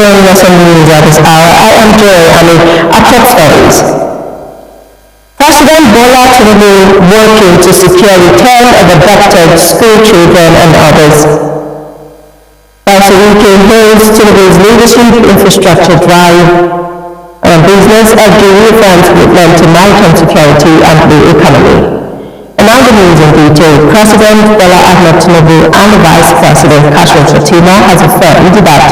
joining us on the news at this hour. I am Joy Ami. Our top stories. President Bola Tinubu working to secure return of abducted school children and others. Whilst the UK hails Tinubu's leadership infrastructure drive on business, FG reaffirms commitment to maritime security and the economy. And now the news in detail. President Bola Ahmed Tinubu and the Vice President Kashim Shettima has affirmed that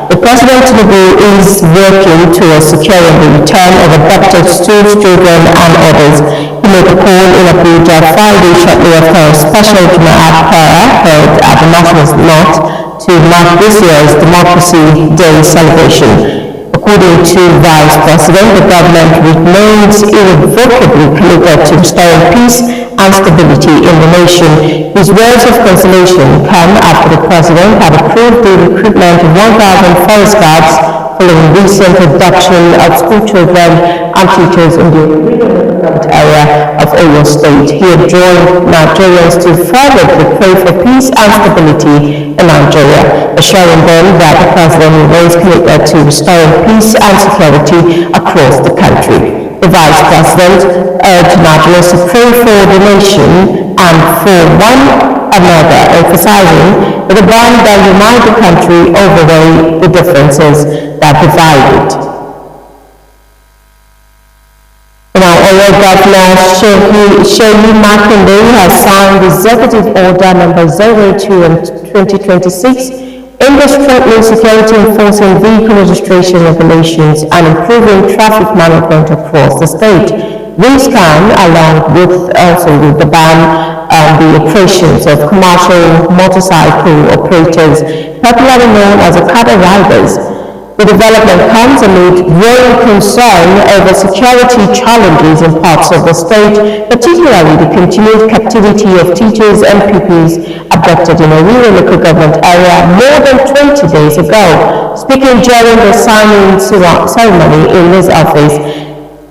the President Tinubu is working towards securing the return of abducted school children and others. He made the call in Abuja Friday shortly after a special Jumu'at prayer held at the National Mosque to mark this year's Democracy Day celebration. According to Vice President, the government remains irrevocably committed to restoring peace and stability in the nation. His words of consolation come after the President had approved the recruitment of 1,000 forest guards following recent abduction of school children and teachers in the area of Oyo State. He enjoined Nigerians to fervently pray for peace and stability in Nigeria, assuring them that the President remains committed to restoring peace and security across the country. The Vice President urged Nigerians to pray for the nation and for one another, emphasizing that the bond that unite the country overweigh the differences that divide it. Now, Oyo Governor Seyi Makinde has signed Executive Order Number 02 in 2026 aimed at strengthening security, enforcing vehicle registration regulations, and improving traffic management across the state. These come along with the ban on the operations of commercial motorcycle operators, popularly known as Okada riders. The development comes amid growing concern over security challenges in parts of the state, particularly the continued captivity of teachers and pupils abducted in a rural local government area more than 20 days ago. Speaking during the signing ceremony in his office,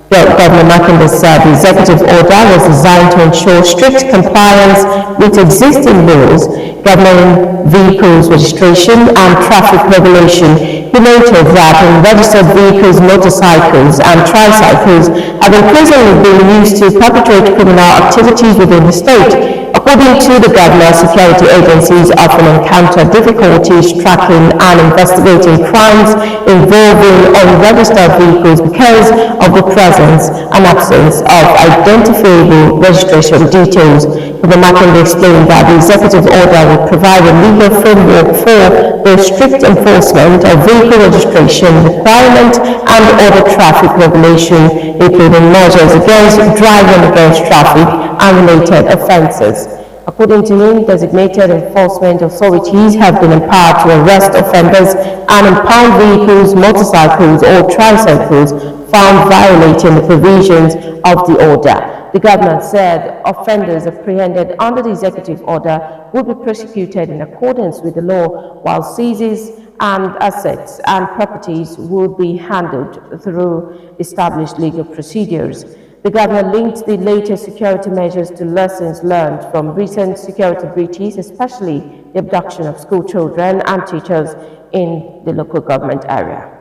Governor Makinde said the executive order was designed to ensure strict compliance with existing laws governing vehicles registration and traffic regulation. He noted that unregistered vehicles, motorcycles and tricycles have increasingly been used to perpetrate criminal activities within the state. According to the governor, security agencies often encounter difficulties tracking and investigating crimes involving unregistered vehicles because of the presence and absence of identifiable registration details. The Makinde explained that the executive order will provide a legal framework for the strict enforcement of vehicle registration requirement and other traffic regulation, including measures against driving against traffic and related offences. According to him, designated enforcement authorities have been empowered to arrest offenders and impound vehicles, motorcycles or tricycles found violating the provisions of the order. The government said offenders apprehended under the executive order would be prosecuted in accordance with the law, while seizures and assets and properties would be handled through established legal procedures. The governor linked the latest security measures to lessons learned from recent security breaches, especially the abduction of school children and teachers in the local government area.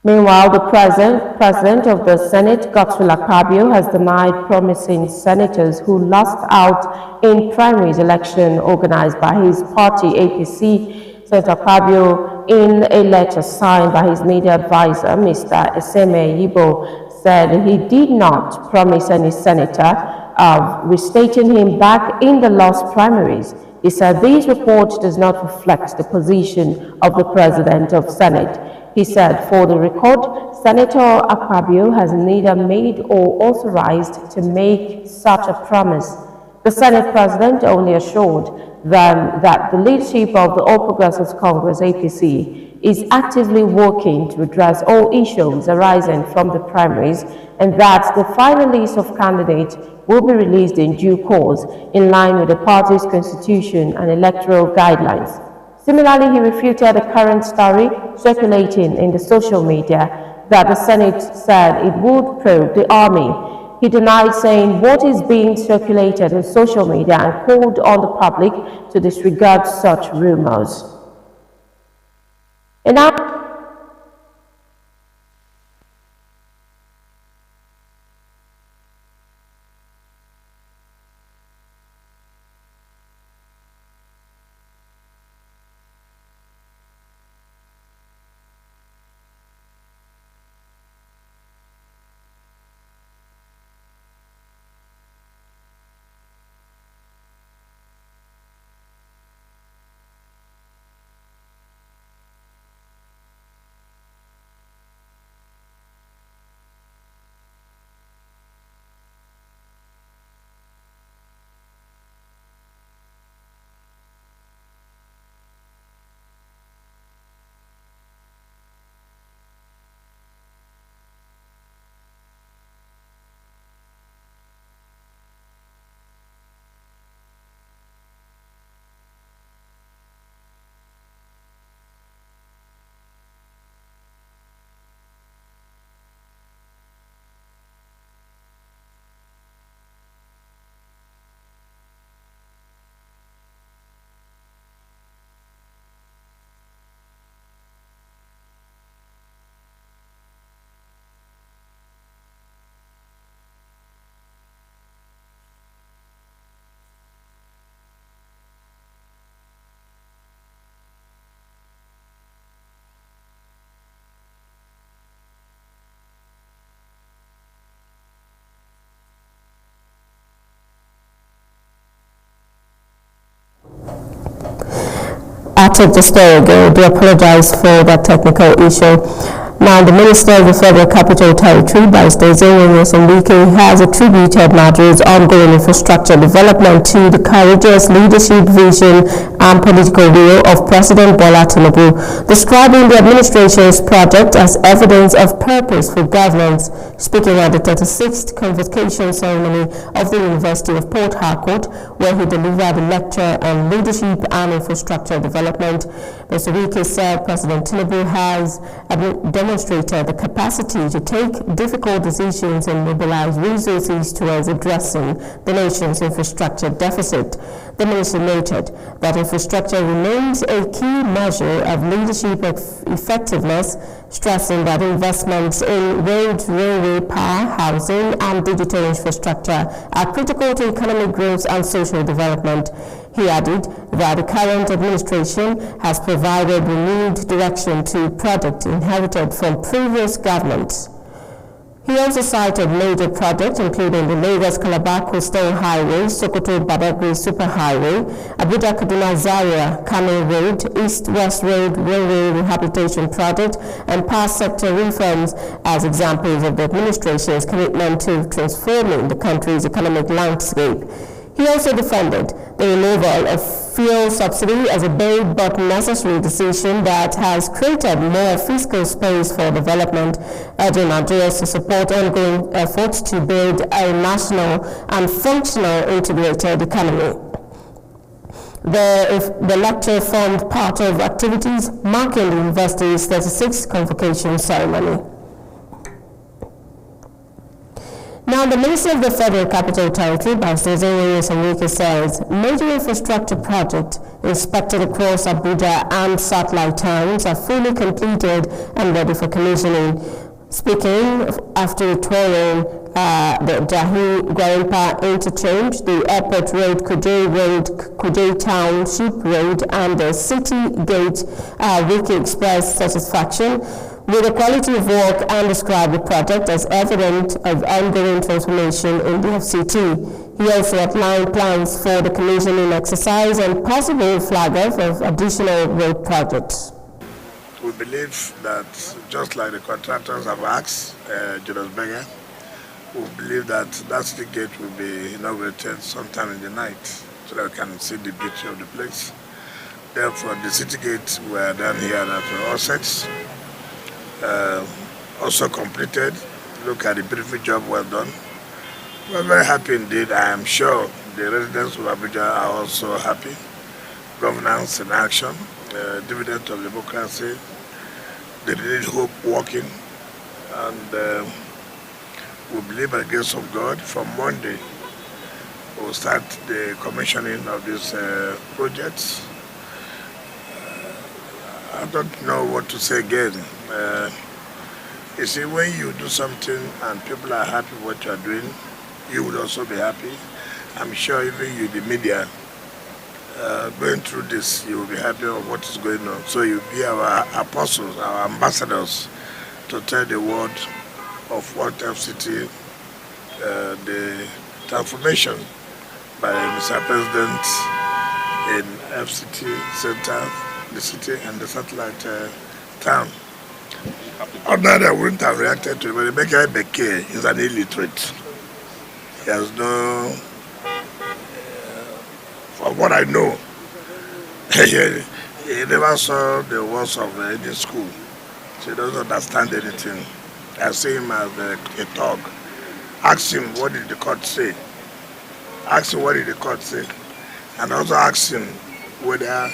Meanwhile, the President of the Senate, Godswill Akpabio, has denied promising senators who lost out in primaries election organized by his party, APC. Senator Akpabio, in a letter signed by his media advisor, Mr. Eseme Yibo, said he did not promise any senator of restating him back in the lost primaries. He said this report does not reflect the position of the President of Senate. He said, for the record, Senator Akpabio has neither made or authorized to make such a promise. The Senate President only assured them that the leadership of the All Progressives Congress, APC, is actively working to address all issues arising from the primaries and that the final list of candidates will be released in due course in line with the party's constitution and electoral guidelines. Similarly, he refuted the current story circulating in the social media that the Senate said it would probe the army. He denied saying what is being circulated on social media and called on the public to disregard such rumors. And now, I'll take the story again. I do apologize for that technical issue. Now, the Minister of the Federal Capital Territory, Barrister Ezenwo Nyesom-Wike, has attributed Nigeria's ongoing infrastructure development to the courageous leadership, vision, and political will of President Bola Tinubu, describing the administration's project as evidence of purposeful governance. Speaking at the 36th convocation ceremony of the University of Port Harcourt, where he delivered a lecture on leadership and infrastructure development, Mr. Wike said President Tinubu has demonstrated the capacity to take difficult decisions and mobilize resources towards addressing the nation's infrastructure deficit. The minister noted that infrastructure remains a key measure of leadership effectiveness, stressing that investments in roads, railway, power, housing, and digital infrastructure are critical to economic growth and social development. He added that the current administration has provided renewed direction to projects inherited from previous governments. He also cited major projects including the Lagos-Calabar Coastal Highway, Sokoto-Badagry Superhighway, Abuja-Kaduna-Zaria Kano Road, East-West Road Railway Rehabilitation Project, and past sector reforms as examples of the administration's commitment to transforming the country's economic landscape. He also defended the removal of fuel subsidy as a bold but necessary decision that has created more fiscal space for development, urging Nigerians to support ongoing efforts to build a national and functional integrated economy. The lecture formed part of activities marking the university's 36th convocation ceremony. Now, the Minister of the Federal Capital Territory, Barrister Ezenwo Nyesom-Wike, says major infrastructure projects inspected across Abuja and satellite towns are fully completed and ready for commissioning. Speaking after touring the Jahi-Gwarinpa interchange, the Airport Road, Kuje Township Road, and the City Gate, Wike expressed satisfaction with the quality of work and described the project as evidence of ongoing transformation in the FCT. He also outlined plans for the commissioning exercise and possible flag-off of additional road projects. We believe that just like the contractors have asked, Julius Berger, we believe that city gate will be inaugurated sometime in the night so that we can see the beauty of the place. Therefore, the city gate were done here at Ossex. Also completed. Look at the beautiful job well done. We're very happy indeed. I am sure the residents of Abuja are also happy. Governance in action, dividend of democracy, the renewed hope working, and we believe by the grace of God from Monday we'll start the commissioning of these projects. I don't know what to say again. You see, when you do something and people are happy with what you are doing, you will also be happy. I'm sure even you, the media, going through this, you will be happy of what is going on. So you'll be our apostles, our ambassadors to tell the world of what FCT, the transformation by Mr. President in FCT Center, the city and the satellite town. Ordinarily, I wouldn't have reacted to it, but Emeka Beke is an illiterate. He has no, from what I know, he never saw the walls of any school, so he doesn't understand anything. I see him as a thug. Ask him, what did the court say? Ask him, what did the court say? And also ask him whether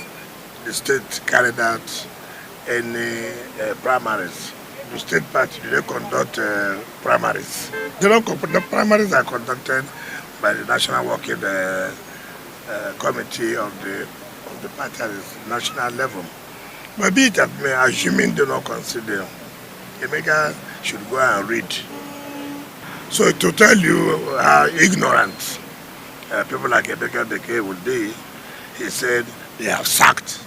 the state carried out any primaries. The state party, do they conduct primaries? They don't conduct. The primaries are conducted by the National Working Committee of the party at the national level. But be it at me, assuming they don't consider, Emeka should go and read. So to tell you how ignorant people like Emeka Beke would be, he said they have sacked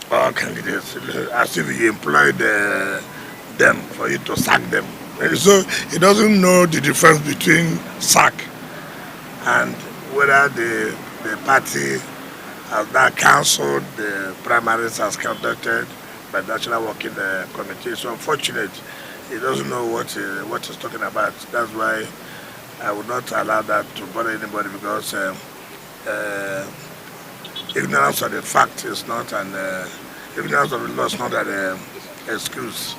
all candidates, as if he employed them for you to sack them. And so he doesn't know the difference between sack and whether the party has now cancelled the primaries as conducted by the National Working Committee. So unfortunate, he doesn't know what he's talking about. That's why I would not allow that to bother anybody, because ignorance of the fact is not an ignorance of the law is not an excuse.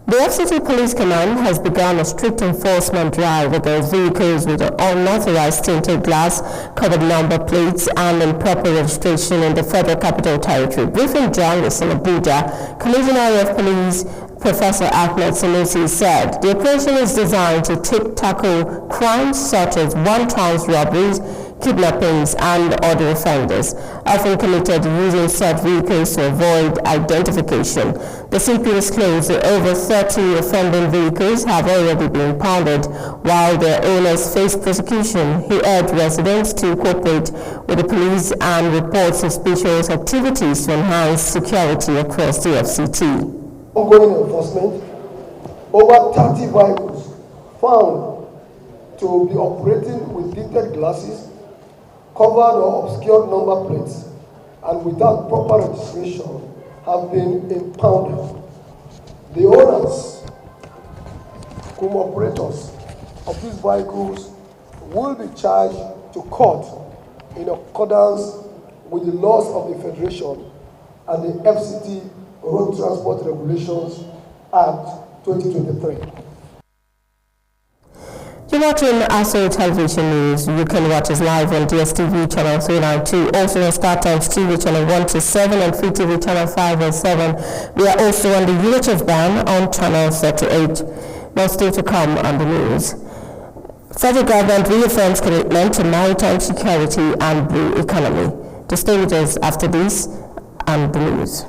The FCT Police Command has begun a strict enforcement drive against vehicles with unauthorized tinted glass, covered number plates, and improper registration in the Federal Capital Territory. Briefing journalists in Abuja, Commissioner of Police Professor Ahmed Sanusi said the operation is designed to tackle crimes such as one-chance robberies, kidnappings, and other offenders, often committed using such vehicles to avoid identification. The CP disclosed that over 30 offending vehicles have already been impounded, while their owners face prosecution. He urged residents to cooperate with the police and report suspicious activities to enhance security across the FCT. Ongoing enforcement, over 30 vehicles found to be operating with tinted glasses, covered or obscured number plates, and without proper registration have been impounded. The owners, cum operators of these vehicles will be charged to court in accordance with the laws of the Federation and the FCT Road Transport Regulations Act 2023. You're watching ASO Television News. You can watch us live on DSTV channel 392, also on StarTimes TV channel 127 and Free TV channel 507. We are also on the UHF band on channel 38. Now still to come on the news. Federal government reaffirms commitment to maritime security and blue economy. To stay with us after this and the news.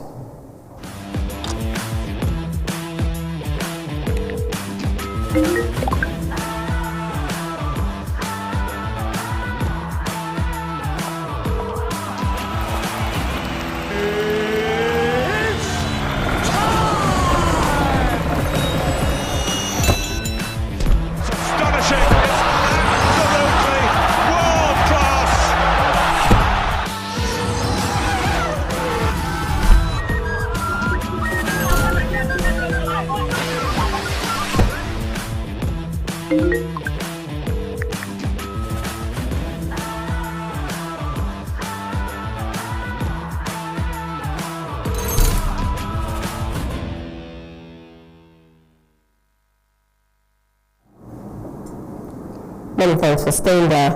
Many thanks for staying there.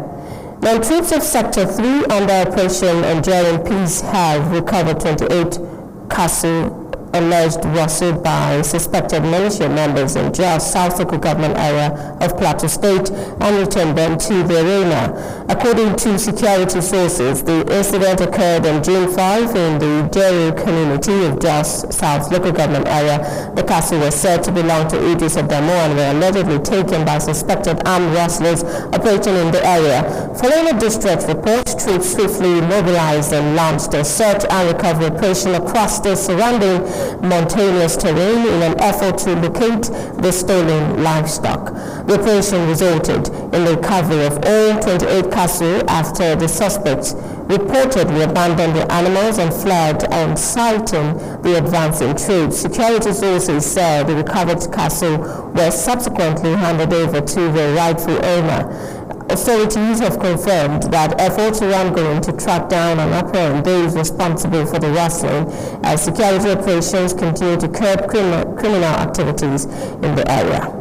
Now, troops of Sector 3 under Operation Enduring Peace have recovered 28 Castle alleged rustled by suspected militia members in Jos South Local Government area of Plateau State and returned them to the arena. According to security sources, the incident occurred on June 5 in the Dairy community of Jos South Local Government area. The castle was said to belong to Idris Adamo and were allegedly taken by suspected armed rustlers operating in the area. Following a distress report, troops swiftly mobilized and launched a search and recovery operation across the surrounding mountainous terrain in an effort to locate the stolen livestock. The operation resulted in the recovery of all 28 cattle after the suspects reportedly abandoned the animals and fled on sighting the advancing troops. Security sources said the recovered cattle were subsequently handed over to the rightful owner. Authorities have confirmed that efforts are ongoing to track down and apprehend those responsible for the rustling as security operations continue to curb criminal activities in the area.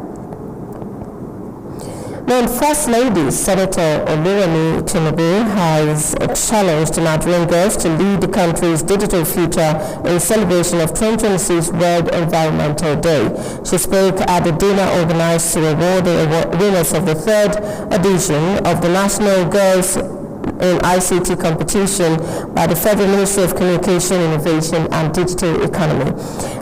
Then First Lady Senator Oluremi Tinubu has challenged Nigerian girls to lead the country's digital future in celebration of 2026 World Environmental Day. She spoke at the dinner organized to reward the winners of the third edition of the National Girls in ICT competition by the Federal Ministry of Communication, Innovation and Digital Economy.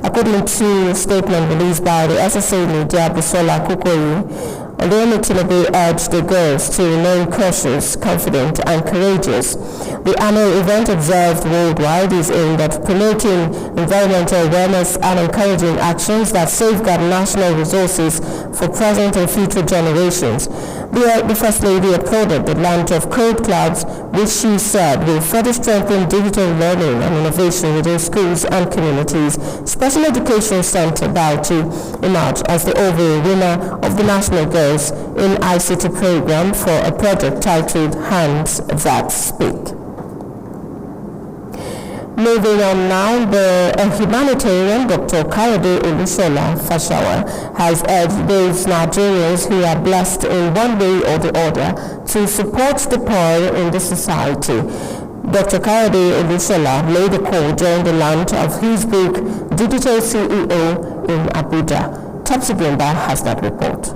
According to a statement released by the SSA Media, Busola Kukoyi, Oluremi Tinubu urged the girls to remain cautious, confident and courageous. The annual event observed worldwide is aimed at promoting environmental awareness and encouraging actions that safeguard national resources for present and future generations. The First Lady applauded the launch of Code Clouds, which she said will further strengthen digital learning and innovation within schools and communities. Special Education Center vowed to emerge as the overall winner of the National Girls in ICT program for a project titled Hands That Speak. Moving on now, the humanitarian Dr. Kayode Olusola Fashawa has urged those Nigerians who are blessed in one way or the other to support the poor in the society. Dr. Kayode Olusola made a call during the launch of his book, Digital CEO in Abuja. Topsy Glimba has that report.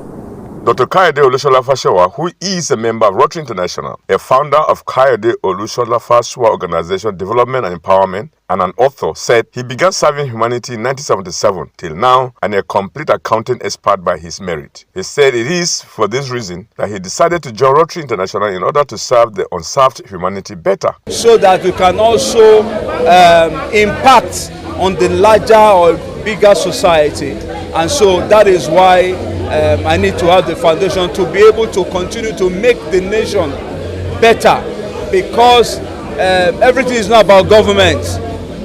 Dr. Kayode Olusola Fashawa, who is a member of Rotary International, a founder of Kayode Olusola Fashawa Organization Development and Empowerment, and an author, said he began serving humanity in 1977 till now and a complete accounting expert by his merit. He said it is for this reason that he decided to join Rotary International in order to serve the unserved humanity better. So that we can also impact on the larger or bigger society. And so that is why I need to have the foundation to be able to continue to make the nation better, because everything is not about government.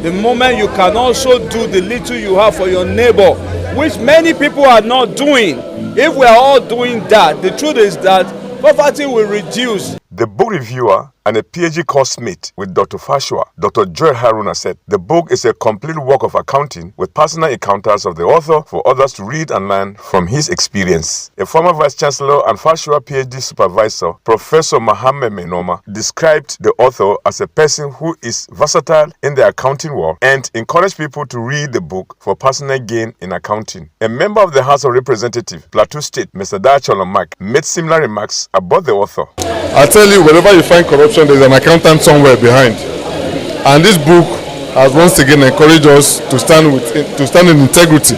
The moment you can also do the little you have for your neighbor, which many people are not doing, if we are all doing that, the truth is that poverty will reduce. The book reviewer and a PhD course mate with Dr. Fashawa, Dr. Joel Haruna, said the book is a complete work of accounting with personal encounters of the author for others to read and learn from his experience. A former Vice Chancellor and Fashawa PhD supervisor, Professor Mohammed Menoma, described the author as a person who is versatile in the accounting world and encouraged people to read the book for personal gain in accounting. A member of the House of Representatives, Plateau State, Mr. Dacholomak, made similar remarks about the author. I tell you, wherever you find corruption, there's an accountant somewhere behind. And this book has once again encouraged us to stand in integrity.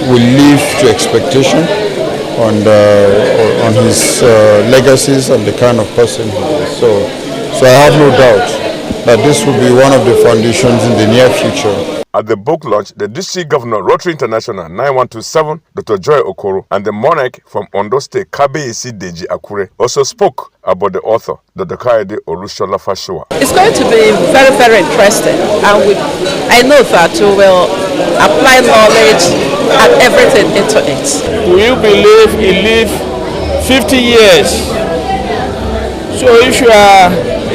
We live to expectation on his legacies and the kind of person he is. So I have no doubt that this will be one of the foundations in the near future. At the book launch, the District Governor, Rotary International 9127, Dr. Joy Okoro, and the monarch from Ondo State, Kabiyesi Deji Akure, also spoke about the author, Dr. Kayode Olusola Fashawa. It's going to be very, very interesting, and I know that we will apply knowledge and everything into it. Do you believe he lived 50 years? So if you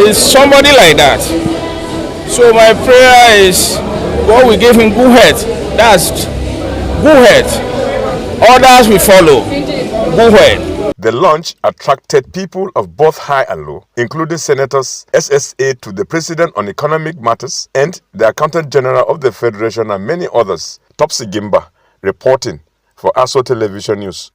is somebody like that, so my prayer is, God will give him good head. That's good head. Others will follow. Good head. The launch attracted people of both high and low, including Senators, SSA to the President on Economic Matters, and the Accountant General of the Federation and many others. Topsy Gimba, reporting for ASO Television News.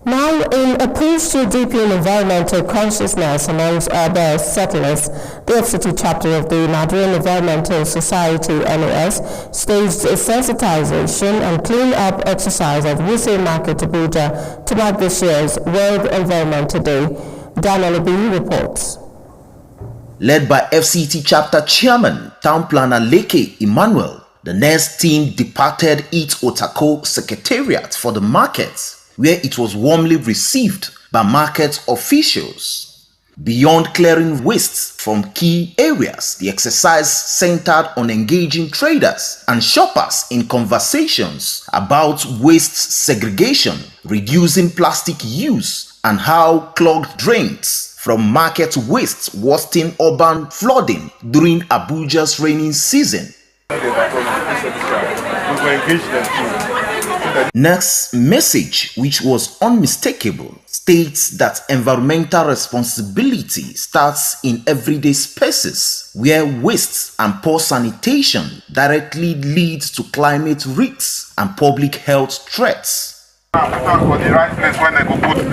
Now, in a push to deepen environmental consciousness amongst other settlers, the FCT chapter of the Nigerian Environmental Society (NES) staged a sensitization and clean-up exercise at Wuse Market, Abuja, to mark this year's World Environmental Day. Daniel Obi reports. Led by FCT chapter chairman, town planner Leke Emmanuel, the NES team departed its Otako secretariat for the markets, where it was warmly received by market officials. Beyond clearing wastes from key areas, the exercise centered on engaging traders and shoppers in conversations about waste segregation, reducing plastic use, and how clogged drains from market wastes worsen urban flooding during Abuja's rainy season. Next message, which was unmistakable, states that environmental responsibility starts in everyday spaces where waste and poor sanitation directly leads to climate risks and public health threats. For the right place when they go put the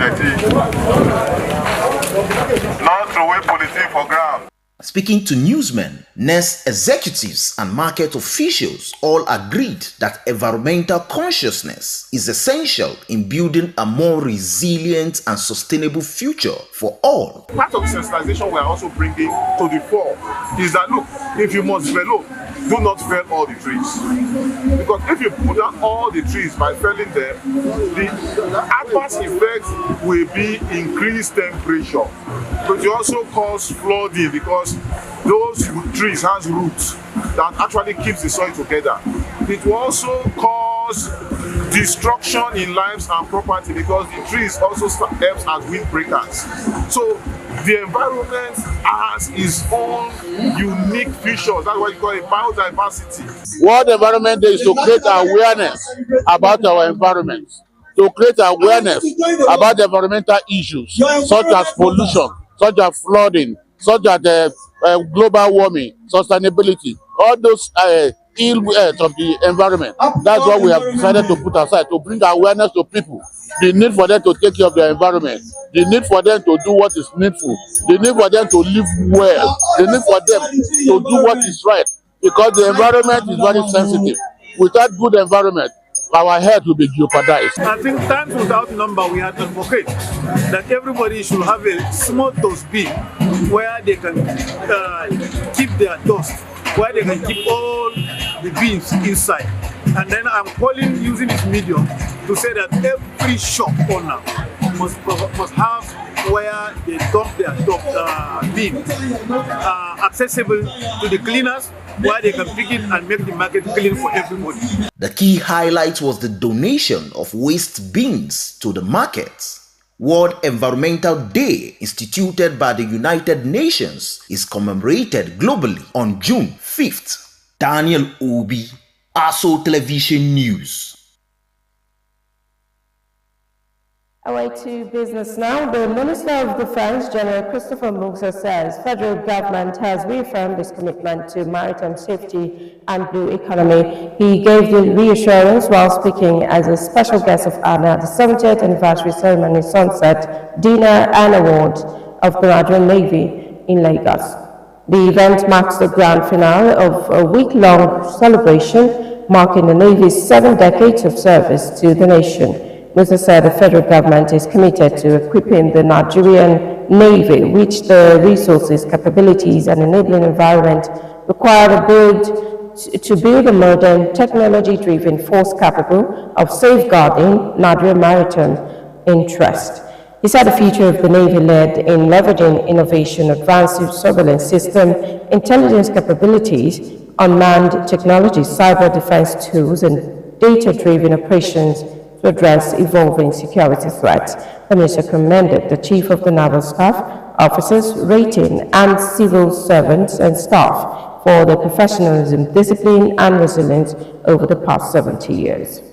not throw away policy for ground. Speaking to newsmen, NES executives and market officials all agreed that environmental consciousness is essential in building a more resilient and sustainable future for all. Part of the sensitization we are also bringing to the fore is that, look, if you must fellow, do not fell all the trees. Because if you put down all the trees by felling them, the adverse effect will be increased temperature. But it also cause flooding because those trees has roots that actually keeps the soil together. It will also cause destruction in lives and property because the trees also helps as windbreakers. So the environment has its own unique features. That's why you call it biodiversity. World Environment Day is to create awareness about our environment, to create awareness about environmental issues such as pollution, such as flooding, such as global warming, sustainability, all those ill health of the environment. That's what we have decided to put aside, to bring awareness to people. The need for them to take care of their environment, the need for them to do what is needful, the need for them to live well, the need for them to do what is right, because the environment is very sensitive. Without good environment, our health will be jeopardized. I think times without number we had advocate that everybody should have a small dustbin where they can keep their dust, where they can keep all the bins inside. And then I'm calling, using this medium, to say that every shop owner must have where they dump their bin accessible to the cleaners, where they can pick it and make the market clean for everybody. The key highlight was the donation of waste bins to the markets. World Environmental Day, instituted by the United Nations, is commemorated globally on June 5th. Daniel Obi, ASO Television News. Away to business now. The Minister of Defense, General Christopher Musa, says federal government has reaffirmed its commitment to maritime safety and blue economy. He gave the reassurance while speaking as a special guest of honor at the 70th anniversary ceremony sunset dinner and award of the Nigerian Navy in Lagos. The event marks the grand finale of a week-long celebration marking the Navy's 7 decades of service to the nation. Musa said the federal government is committed to equipping the Nigerian Navy with the resources, capabilities, and enabling environment required to build a modern, technology-driven force capable of safeguarding Nigerian maritime interest. He said the future of the Navy led in leveraging innovation, advanced surveillance system, intelligence capabilities, unmanned technology, cyber defense tools, and data-driven operations to address evolving security threats. The minister commended the Chief of the Naval Staff, officers, rating, and civil servants and staff for their professionalism, discipline, and resilience over the past 70 years.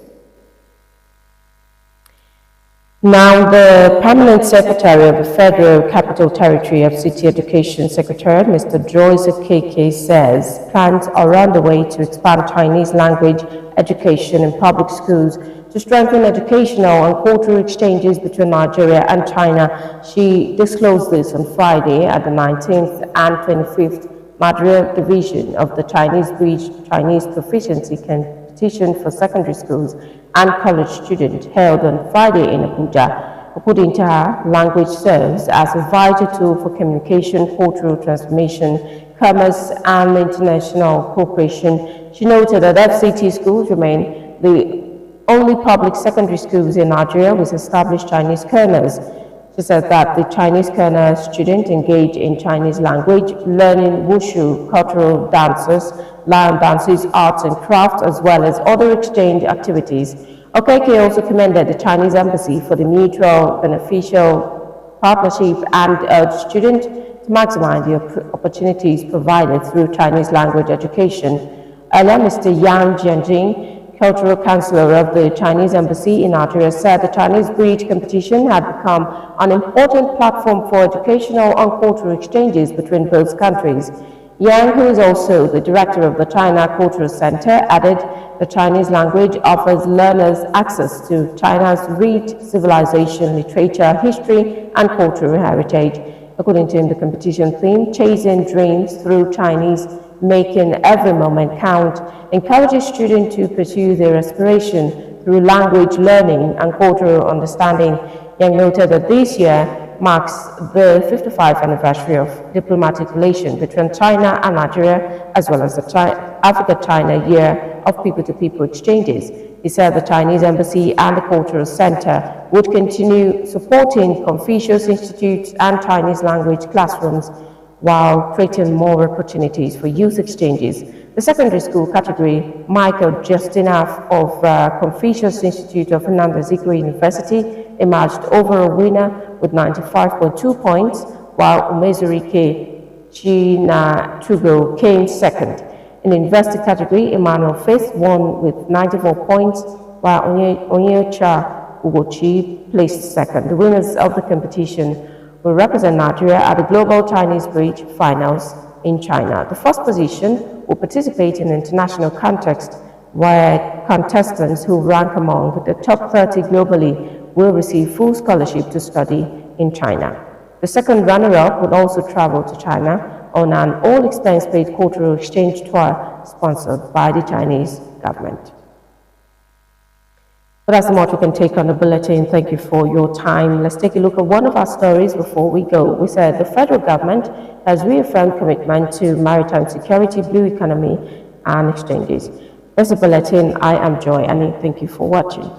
Now, the Permanent Secretary of the Federal Capital Territory of City Education Secretariat, Mr. Joyce Okeke, says plans are underway to expand Chinese language education in public schools to strengthen educational and cultural exchanges between Nigeria and China. She disclosed this on Friday at the 19th and 25th Madria Division of the Chinese Bridge Chinese Proficiency Competition for secondary schools and college students held on Friday in Abuja. According to her, language serves as a vital tool for communication, cultural transformation, commerce, and international cooperation. She noted that FCT schools remain the only public secondary schools in Nigeria with established Chinese kernels. She said that the Chinese kernel students engage in Chinese language, learning wushu, cultural dances, lion dances, arts and crafts, as well as other exchange activities. Okeke also commended the Chinese embassy for the mutual beneficial partnership and urged students to maximize the opportunities provided through Chinese language education. Earlier, Mr. Yang Jianjing, Cultural Counselor of the Chinese Embassy in Nigeria, said the Chinese Bridge competition had become an important platform for educational and cultural exchanges between both countries. Yang, who is also the director of the China Cultural Center, added the Chinese language offers learners access to China's rich civilization, literature, history, and cultural heritage. According to him, the competition theme, Chasing Dreams Through Chinese, Making Every Moment Count, encourages students to pursue their aspiration through language learning and cultural understanding. Yang noted that this year marks the 55th anniversary of diplomatic relations between China and Nigeria, as well as the Africa-China Year of People-to-People exchanges. He said the Chinese Embassy and the Cultural Center would continue supporting Confucius Institutes and Chinese language classrooms while creating more opportunities for youth exchanges. The secondary school category, Michael Justinaf of Confucius Institute of Nnamdi Azikiwe University emerged overall winner with 95.2 points, while Umezurike Chinatugo came second. In the university category, Emmanuel Faith won with 94 points, while Onyecha Ugochi placed second. The winners of the competition will represent Nigeria at the Global Chinese Bridge Finals in China. The first position will participate in an international context where contestants who rank among the top 30 globally will receive full scholarship to study in China. The second runner-up will also travel to China on an all-expense-paid cultural exchange tour sponsored by the Chinese government. But that's the much we can take on the bulletin. Thank you for your time. Let's take a look at one of our stories before we go. We said the federal government has reaffirmed commitment to maritime security, blue economy, and exchanges. That's the bulletin. I am Joy, and thank you for watching.